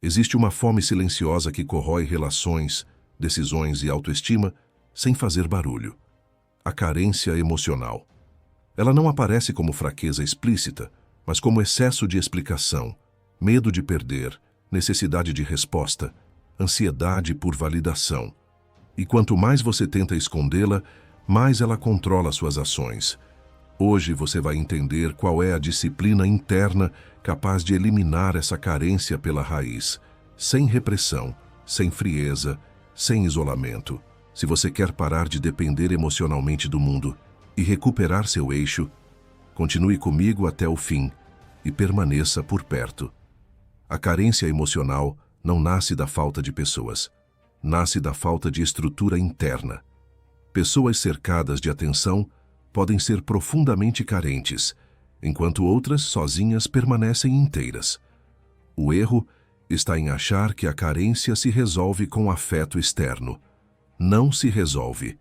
Existe uma fome silenciosa que corrói relações, decisões e autoestima sem fazer barulho. A carência emocional. Ela não aparece como fraqueza explícita, mas como excesso de explicação, medo de perder, necessidade de resposta, ansiedade por validação. E quanto mais você tenta escondê-la, mais ela controla suas ações. Hoje você vai entender qual é a disciplina interna capaz de eliminar essa carência pela raiz, sem repressão, sem frieza, sem isolamento. Se você quer parar de depender emocionalmente do mundo e recuperar seu eixo, continue comigo até o fim e permaneça por perto. A carência emocional não nasce da falta de pessoas, nasce da falta de estrutura interna. Pessoas cercadas de atenção podem ser profundamente carentes, enquanto outras, sozinhas, permanecem inteiras. O erro está em achar que a carência se resolve com afeto externo. Não se resolve.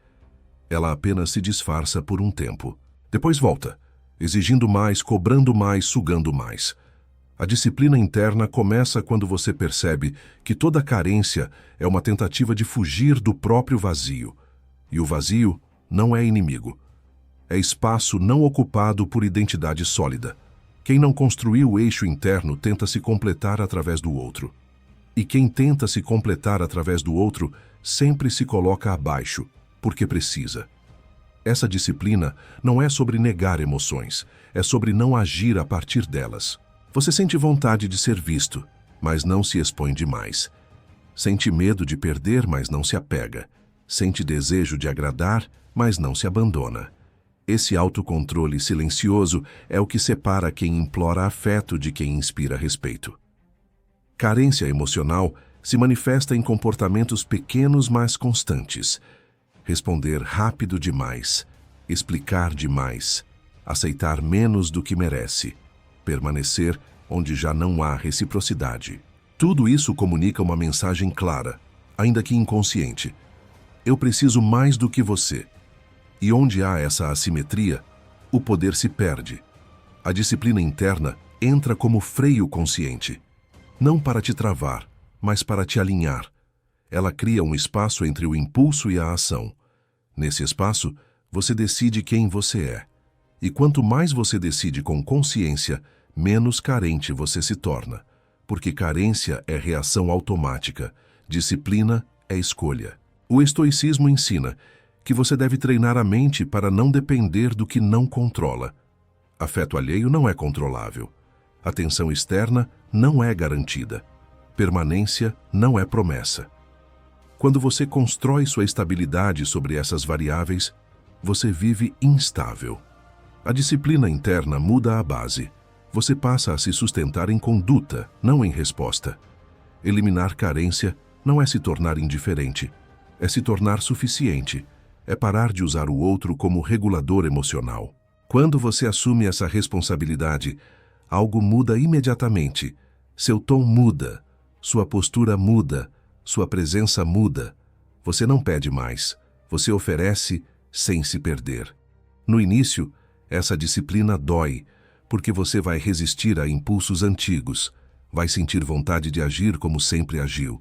Ela apenas se disfarça por um tempo. Depois volta, exigindo mais, cobrando mais, sugando mais. A disciplina interna começa quando você percebe que toda carência é uma tentativa de fugir do próprio vazio. E o vazio não é inimigo. É espaço não ocupado por identidade sólida. Quem não construiu o eixo interno tenta se completar através do outro. E quem tenta se completar através do outro sempre se coloca abaixo, porque precisa. Essa disciplina não é sobre negar emoções, é sobre não agir a partir delas. Você sente vontade de ser visto, mas não se expõe demais. Sente medo de perder, mas não se apega. Sente desejo de agradar, mas não se abandona. Esse autocontrole silencioso é o que separa quem implora afeto de quem inspira respeito. Carência emocional se manifesta em comportamentos pequenos mas constantes. Responder rápido demais, explicar demais, aceitar menos do que merece, permanecer onde já não há reciprocidade. Tudo isso comunica uma mensagem clara, ainda que inconsciente. Eu preciso mais do que você. E onde há essa assimetria, o poder se perde. A disciplina interna entra como freio consciente, não para te travar, mas para te alinhar. Ela cria um espaço entre o impulso e a ação. Nesse espaço, você decide quem você é. E quanto mais você decide com consciência, menos carente você se torna. Porque carência é reação automática, disciplina é escolha. O estoicismo ensina que você deve treinar a mente para não depender do que não controla. Afeto alheio não é controlável. Atenção externa não é garantida. Permanência não é promessa. Quando você constrói sua estabilidade sobre essas variáveis, você vive instável. A disciplina interna muda a base. Você passa a se sustentar em conduta, não em resposta. Eliminar carência não é se tornar indiferente, é se tornar suficiente. É parar de usar o outro como regulador emocional. Quando você assume essa responsabilidade, algo muda imediatamente. Seu tom muda, sua postura muda, sua presença muda. Você não pede mais, você oferece sem se perder. No início, essa disciplina dói, porque você vai resistir a impulsos antigos, vai sentir vontade de agir como sempre agiu.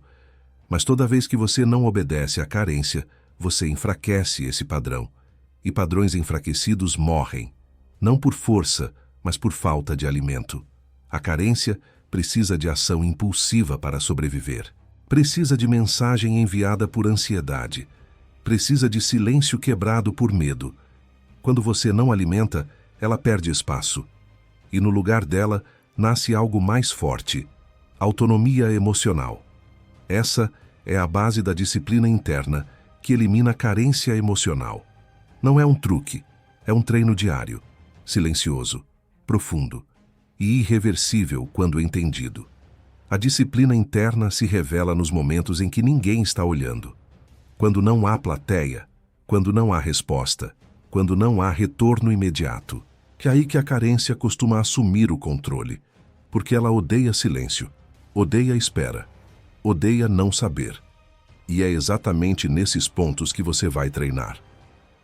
Mas toda vez que você não obedece à carência, você enfraquece esse padrão, e padrões enfraquecidos morrem, não por força, mas por falta de alimento. A carência precisa de ação impulsiva para sobreviver. Precisa de mensagem enviada por ansiedade. Precisa de silêncio quebrado por medo. Quando você não alimenta, ela perde espaço. E no lugar dela, nasce algo mais forte: autonomia emocional. Essa é a base da disciplina interna, que elimina a carência emocional. Não é um truque, é um treino diário, silencioso, profundo e irreversível quando entendido. A disciplina interna se revela nos momentos em que ninguém está olhando. Quando não há plateia, quando não há resposta, quando não há retorno imediato. É aí que a carência costuma assumir o controle, porque ela odeia silêncio, odeia espera, odeia não saber. E é exatamente nesses pontos que você vai treinar.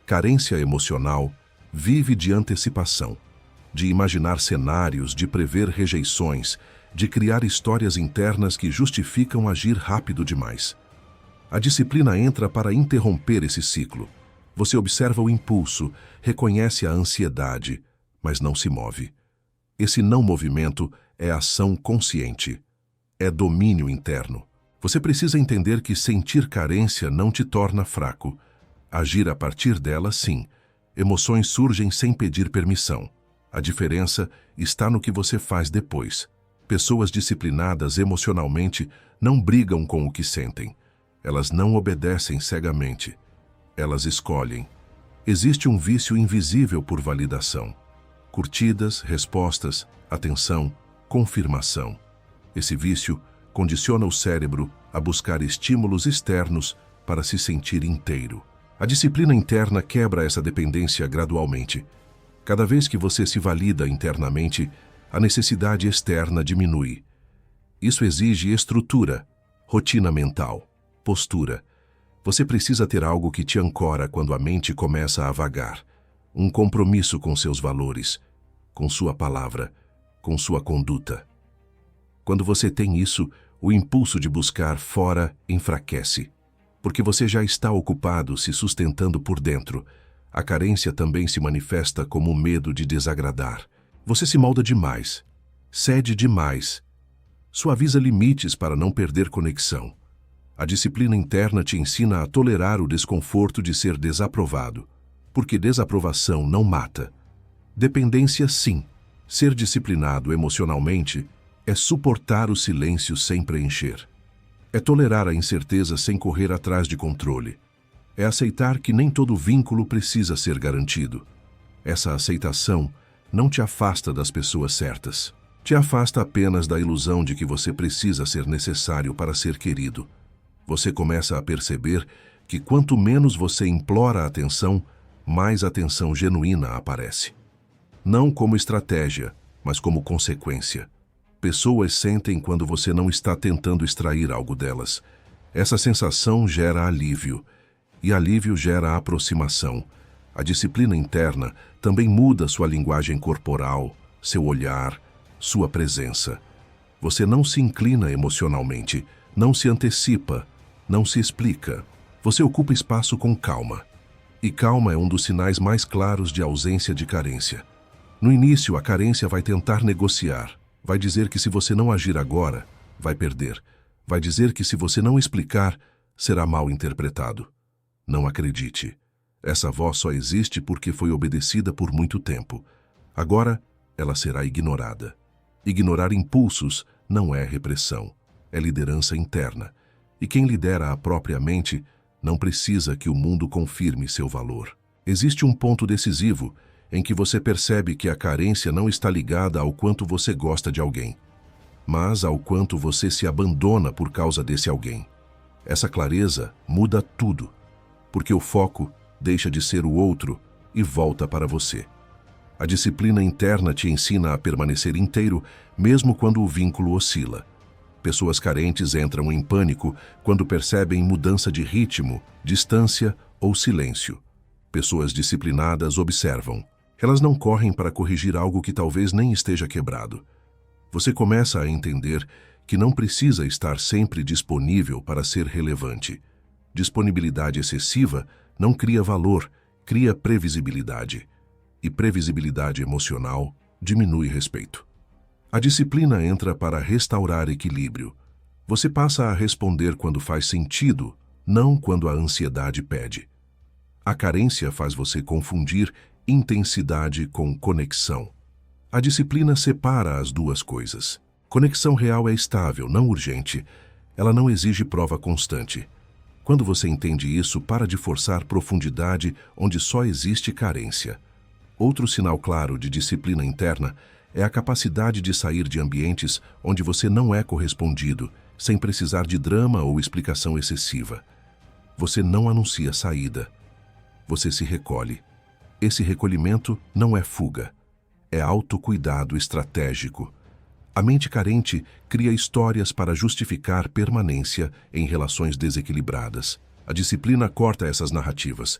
Carência emocional vive de antecipação, de imaginar cenários, de prever rejeições, de criar histórias internas que justificam agir rápido demais. A disciplina entra para interromper esse ciclo. Você observa o impulso, reconhece a ansiedade, mas não se move. Esse não movimento é ação consciente. É domínio interno. Você precisa entender que sentir carência não te torna fraco. Agir a partir dela, sim. Emoções surgem sem pedir permissão. A diferença está no que você faz depois. Pessoas disciplinadas emocionalmente não brigam com o que sentem. Elas não obedecem cegamente. Elas escolhem. Existe um vício invisível por validação. Curtidas, respostas, atenção, confirmação. Esse vício condiciona o cérebro a buscar estímulos externos para se sentir inteiro. A disciplina interna quebra essa dependência gradualmente. Cada vez que você se valida internamente, a necessidade externa diminui. Isso exige estrutura, rotina mental, postura. Você precisa ter algo que te ancora quando a mente começa a vagar. Um compromisso com seus valores, com sua palavra, com sua conduta. Quando você tem isso, o impulso de buscar fora enfraquece. Porque você já está ocupado se sustentando por dentro. A carência também se manifesta como o medo de desagradar. Você se molda demais, cede demais, suaviza limites para não perder conexão. A disciplina interna te ensina a tolerar o desconforto de ser desaprovado, porque desaprovação não mata. Dependência, sim. Ser disciplinado emocionalmente é suportar o silêncio sem preencher. É tolerar a incerteza sem correr atrás de controle. É aceitar que nem todo vínculo precisa ser garantido. Essa aceitação não te afasta das pessoas certas. Te afasta apenas da ilusão de que você precisa ser necessário para ser querido. Você começa a perceber que quanto menos você implora a atenção, mais atenção genuína aparece. Não como estratégia, mas como consequência. Pessoas sentem quando você não está tentando extrair algo delas. Essa sensação gera alívio, e alívio gera aproximação. A disciplina interna também muda sua linguagem corporal, seu olhar, sua presença. Você não se inclina emocionalmente, não se antecipa, não se explica. Você ocupa espaço com calma. E calma é um dos sinais mais claros de ausência de carência. No início, a carência vai tentar negociar. Vai dizer que se você não agir agora, vai perder. Vai dizer que se você não explicar, será mal interpretado. Não acredite. Essa voz só existe porque foi obedecida por muito tempo. Agora, ela será ignorada. Ignorar impulsos não é repressão, é liderança interna. E quem lidera a própria mente não precisa que o mundo confirme seu valor. Existe um ponto decisivo em que você percebe que a carência não está ligada ao quanto você gosta de alguém, mas ao quanto você se abandona por causa desse alguém. Essa clareza muda tudo, porque o foco deixa de ser o outro e volta para você. A disciplina interna te ensina a permanecer inteiro, mesmo quando o vínculo oscila. Pessoas carentes entram em pânico quando percebem mudança de ritmo, distância ou silêncio. Pessoas disciplinadas observam. Elas não correm para corrigir algo que talvez nem esteja quebrado. Você começa a entender que não precisa estar sempre disponível para ser relevante. Disponibilidade excessiva não cria valor, cria previsibilidade. E previsibilidade emocional diminui respeito. A disciplina entra para restaurar equilíbrio. Você passa a responder quando faz sentido, não quando a ansiedade pede. A carência faz você confundir intensidade com conexão. A disciplina separa as duas coisas. Conexão real é estável, não urgente. Ela não exige prova constante. Quando você entende isso, para de forçar profundidade onde só existe carência. Outro sinal claro de disciplina interna é a capacidade de sair de ambientes onde você não é correspondido, sem precisar de drama ou explicação excessiva. Você não anuncia saída. Você se recolhe. Esse recolhimento não é fuga, é autocuidado estratégico. A mente carente cria histórias para justificar permanência em relações desequilibradas. A disciplina corta essas narrativas.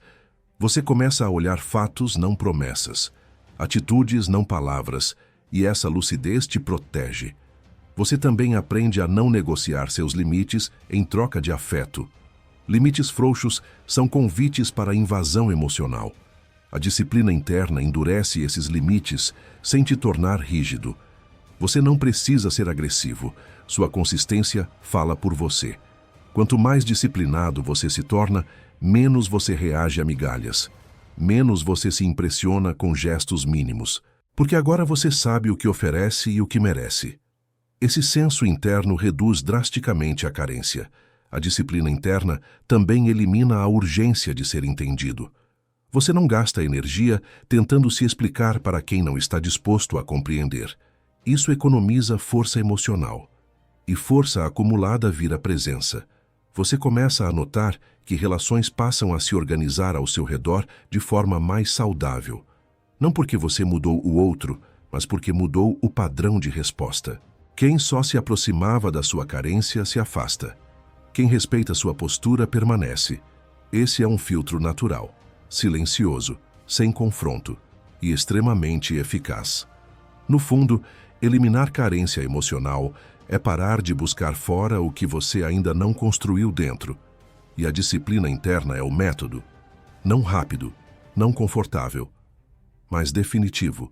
Você começa a olhar fatos, não promessas, atitudes, não palavras, e essa lucidez te protege. Você também aprende a não negociar seus limites em troca de afeto. Limites frouxos são convites para a invasão emocional. A disciplina interna endurece esses limites sem te tornar rígido. Você não precisa ser agressivo. Sua consistência fala por você. Quanto mais disciplinado você se torna, menos você reage a migalhas. Menos você se impressiona com gestos mínimos. Porque agora você sabe o que oferece e o que merece. Esse senso interno reduz drasticamente a carência. A disciplina interna também elimina a urgência de ser entendido. Você não gasta energia tentando se explicar para quem não está disposto a compreender. Isso economiza força emocional. E força acumulada vira presença. Você começa a notar que relações passam a se organizar ao seu redor de forma mais saudável. Não porque você mudou o outro, mas porque mudou o padrão de resposta. Quem só se aproximava da sua carência se afasta. Quem respeita sua postura permanece. Esse é um filtro natural, silencioso, sem confronto e extremamente eficaz. No fundo, eliminar carência emocional é parar de buscar fora o que você ainda não construiu dentro. E a disciplina interna é o método. Não rápido, não confortável, mas definitivo.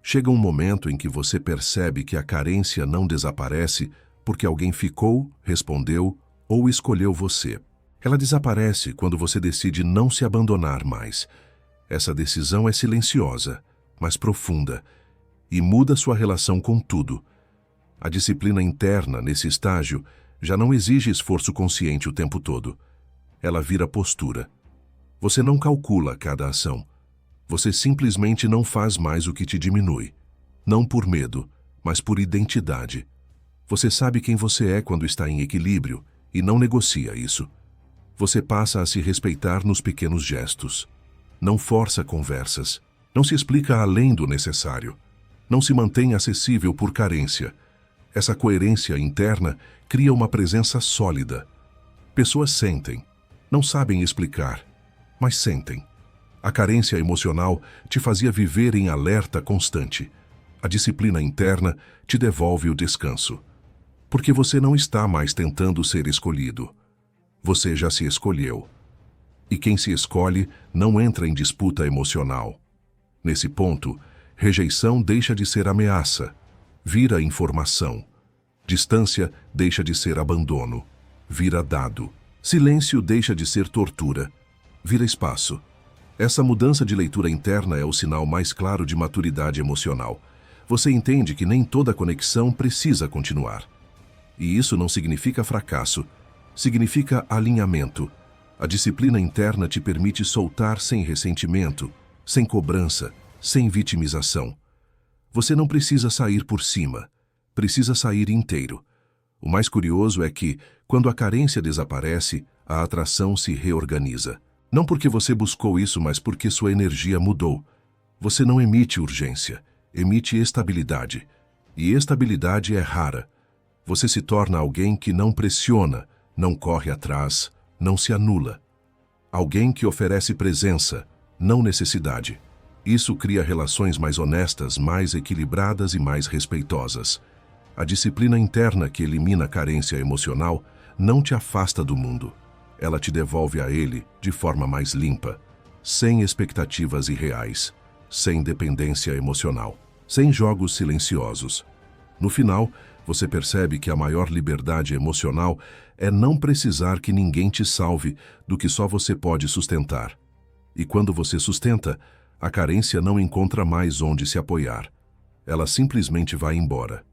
Chega um momento em que você percebe que a carência não desaparece porque alguém ficou, respondeu ou escolheu você. Ela desaparece quando você decide não se abandonar mais. Essa decisão é silenciosa, mas profunda, e muda sua relação com tudo. A disciplina interna, nesse estágio, já não exige esforço consciente o tempo todo. Ela vira postura. Você não calcula cada ação. Você simplesmente não faz mais o que te diminui. Não por medo, mas por identidade. Você sabe quem você é quando está em equilíbrio e não negocia isso. Você passa a se respeitar nos pequenos gestos. Não força conversas. Não se explica além do necessário. Não se mantém acessível por carência. Essa coerência interna cria uma presença sólida. Pessoas sentem. Não sabem explicar, mas sentem. A carência emocional te fazia viver em alerta constante. A disciplina interna te devolve o descanso. Porque você não está mais tentando ser escolhido. Você já se escolheu. E quem se escolhe não entra em disputa emocional. Nesse ponto, rejeição deixa de ser ameaça, vira informação. Distância deixa de ser abandono, vira dado. Silêncio deixa de ser tortura, vira espaço. Essa mudança de leitura interna é o sinal mais claro de maturidade emocional. Você entende que nem toda conexão precisa continuar. E isso não significa fracasso, significa alinhamento. A disciplina interna te permite soltar sem ressentimento, sem cobrança, sem vitimização. Você não precisa sair por cima, precisa sair inteiro. O mais curioso é que, quando a carência desaparece, a atração se reorganiza. Não porque você buscou isso, mas porque sua energia mudou. Você não emite urgência, emite estabilidade. E estabilidade é rara. Você se torna alguém que não pressiona, não corre atrás, não se anula. Alguém que oferece presença, não necessidade. Isso cria relações mais honestas, mais equilibradas e mais respeitosas. A disciplina interna que elimina a carência emocional não te afasta do mundo. Ela te devolve a ele de forma mais limpa, sem expectativas irreais, sem dependência emocional, sem jogos silenciosos. No final, você percebe que a maior liberdade emocional é não precisar que ninguém te salve do que só você pode sustentar. E quando você sustenta, a carência não encontra mais onde se apoiar. Ela simplesmente vai embora.